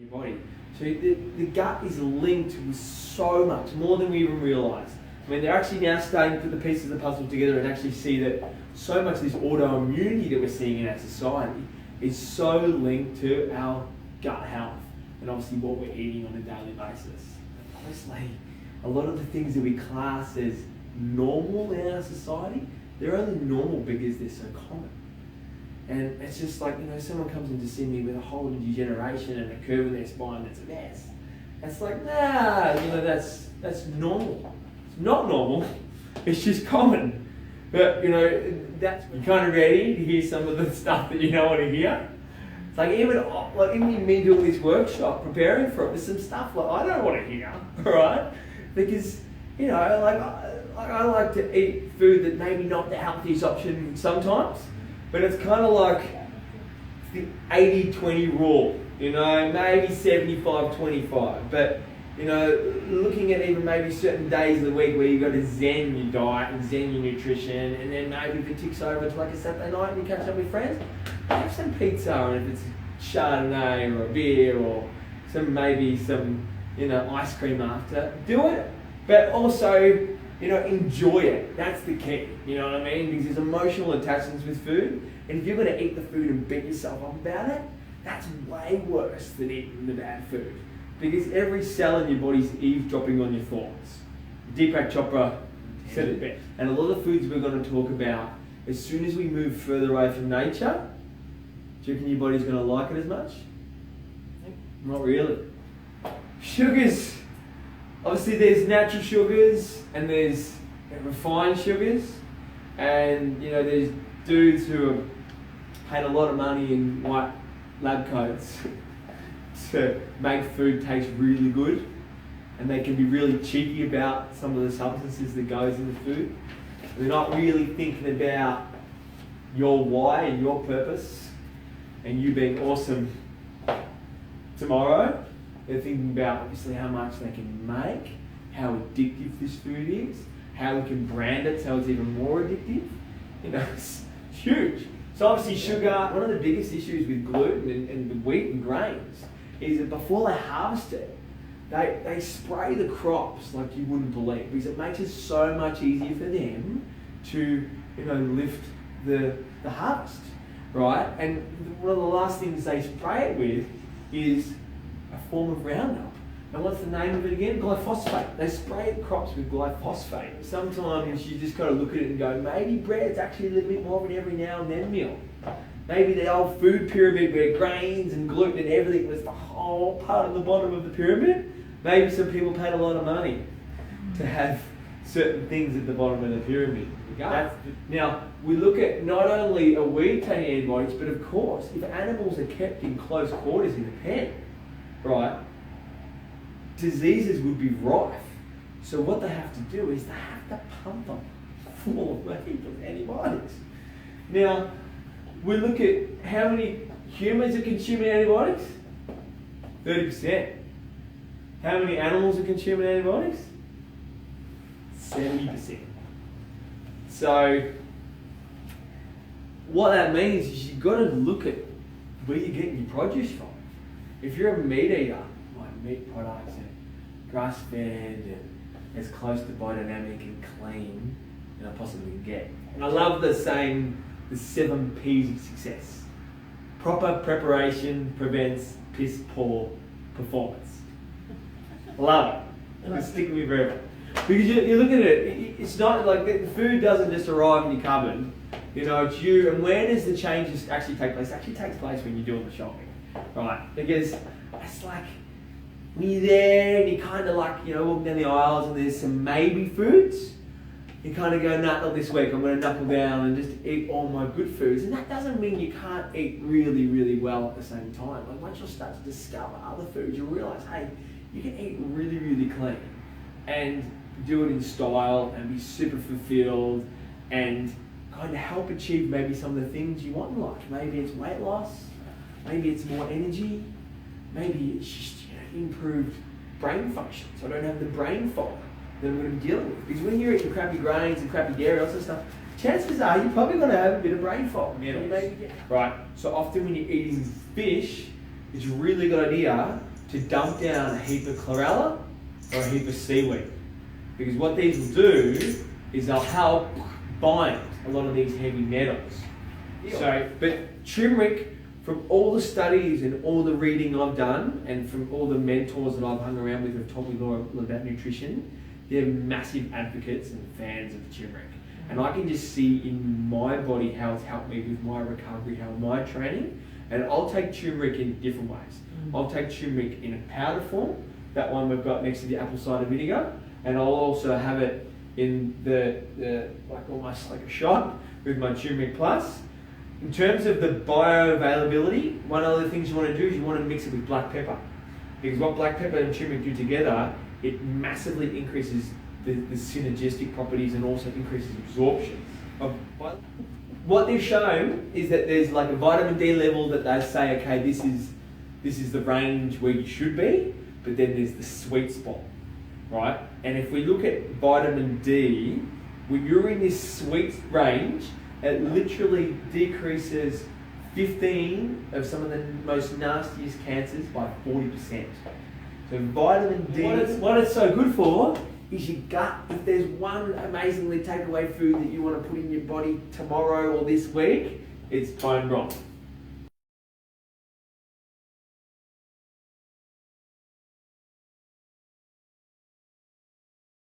your body. So the gut is linked with so much, more than we even realise. I mean, they're actually now starting to put the pieces of the puzzle together and actually see that so much of this autoimmunity that we're seeing in our society is so linked to our gut health and obviously what we're eating on a daily basis. Honestly, a lot of the things that we class as normal in our society, they're only normal because they're so common. And it's just like, someone comes in to see me with a whole degeneration and a curve in their spine that's a mess. It's like, nah, that's normal. It's not normal, it's just common. But, that's you're kind of ready to hear some of the stuff that you don't want to hear. It's like even me doing this workshop, preparing for it, there's some stuff like I don't want to hear, right? Because, I like to eat food that maybe not the healthiest option sometimes. But it's kind of like the 80-20 rule, maybe 75-25. But, looking at even maybe certain days of the week where you've got to zen your diet and zen your nutrition, and then maybe if it ticks over to like a Saturday night and you catch up with friends, have some pizza, and if it's Chardonnay or a beer or some ice cream after, do it. But also, enjoy it. That's the key. You know what I mean? Because there's emotional attachments with food. And if you're going to eat the food and beat yourself up about it, that's way worse than eating the bad food. Because every cell in your body's eavesdropping on your thoughts. Deepak Chopra said it best. And a lot of the foods we're going to talk about, as soon as we move further away from nature, do you reckon your body's going to like it as much? Not really. Sugars. Obviously there's natural sugars and there's refined sugars, and there's dudes who have paid a lot of money in white lab coats to make food taste really good, and they can be really cheeky about some of the substances that goes in the food. They're not really thinking about your why and your purpose and you being awesome tomorrow. They're thinking about obviously how much they can make, how addictive this food is, how we can brand it so it's even more addictive. It's huge. So obviously sugar, one of the biggest issues with gluten and with wheat and grains is that before they harvest it, they spray the crops like you wouldn't believe, because it makes it so much easier for them to lift the harvest, right? And one of the last things they spray it with is a form of Roundup. And what's the name of it again? Glyphosate. They spray the crops with glyphosate. Sometimes you just got to look at it and go, maybe bread's actually a little bit more of an every now and then meal. Maybe the old food pyramid where grains and gluten and everything was the whole part of the bottom of the pyramid. Maybe some people paid a lot of money to have certain things at the bottom of the pyramid. Now, we look at not only are we taking antibiotics, but of course, if animals are kept in close quarters in a pen, right, diseases would be rife. So what they have to do is they have to pump them full of antibiotics. Now, we look at how many humans are consuming antibiotics? 30%. How many animals are consuming antibiotics? 70%. So, what that means is you've got to look at where you're getting your produce from. If you're a meat eater, like meat products and grass-fed and as close to biodynamic and clean as I possibly can get. And I love the saying, the 7 P's of success. Proper preparation prevents piss poor performance. Love it. It'll stick with me forever. Because you look at it, it's not like the food doesn't just arrive in your cupboard. It's you. And where does the changes actually take place? It actually takes place when you're doing the shopping. Right, because it's like when you're there and you kind of walk down the aisles and there's some maybe foods, you kind of go, nah, not this week, I'm going to knuckle down and just eat all my good foods. And that doesn't mean you can't eat really, really well at the same time. Like once you'll start to discover other foods, you'll realise, hey, you can eat really, really clean and do it in style and be super fulfilled and kind of help achieve maybe some of the things you want in life. Maybe it's weight loss. Maybe it's more energy, maybe it's just improved brain function, so I don't have the brain fog that I'm going to be dealing with. Because when you're eating crappy grains and crappy dairy, all that stuff, chances are you're probably going to have a bit of brain fog. Right, so often when you're eating fish, it's a really good idea to dump down a heap of chlorella or a heap of seaweed. Because what these will do is they'll help bind a lot of these heavy metals. So, but turmeric, from all the studies and all the reading I've done, and from all the mentors that I've hung around with who've taught me a lot about nutrition, they're massive advocates and fans of turmeric. And I can just see in my body how it's helped me with my recovery, how my training. And I'll take turmeric in different ways. I'll take turmeric in a powder form, that one we've got next to the apple cider vinegar, and I'll also have it in the like almost like a shot with my turmeric plus. In terms of the bioavailability, one of the things you want to do is you want to mix it with black pepper. Because what black pepper and turmeric do together, it massively increases the synergistic properties and also increases absorption. What they've shown is that there's like a vitamin D level that they say, okay, this is the range where you should be, but then there's the sweet spot, right? And if we look at vitamin D, when you're in this sweet range, it literally decreases 15 of some of the most nastiest cancers by 40%. So vitamin D, what it's so good for is your gut. If there's one amazingly takeaway food that you want to put in your body tomorrow or this week, it's bone broth.